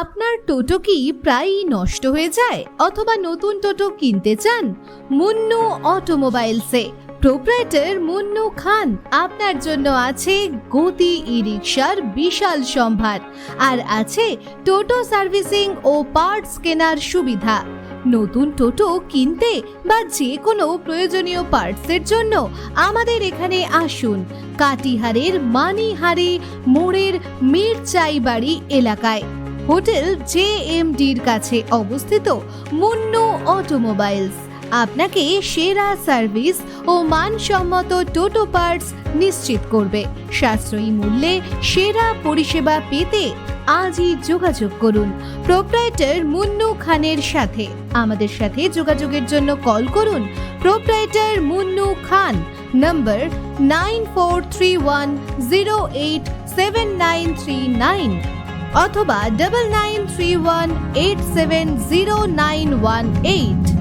আপনার টোটো কি প্রায়ই নষ্ট হয়ে যায় অথবা নতুন টোটো কিনতে চান? মুন্নু অটোমোবাইলসে প্রোপ্রাইটার মুন্নু খান আপনার জন্য আছে গতি ই রিকশার বিশাল সম্ভার, আর আছে টোটো সার্ভিসিং ও পার্টস কেনার সুবিধা। নতুন টোটো কিনতে বা যে কোনো প্রয়োজনীয় পার্টসের জন্য আমাদের এখানে আসুন। কাটিহারের মানিহারি মোড়ের মিরচাইবাড়ি এলাকায় হোটেল JMDর কাছে অবস্থিত মুন্নু অটোমোবাইলস আপনাকে সেরা সার্ভিস ও মানসম্মত টোটো পার্টস নিশ্চিত করবে। সাশ্রয়ী মূল্যে সেরা পরিষেবা পেতে আজই যোগাযোগ করুন প্রোপ্রাইটার মুন্নু খানের সাথে। আমাদের সাথে যোগাযোগের জন্য কল করুন প্রোপ্রাইটার মুন্নু খান, নম্বর 9431087939 অথবা 9931870918।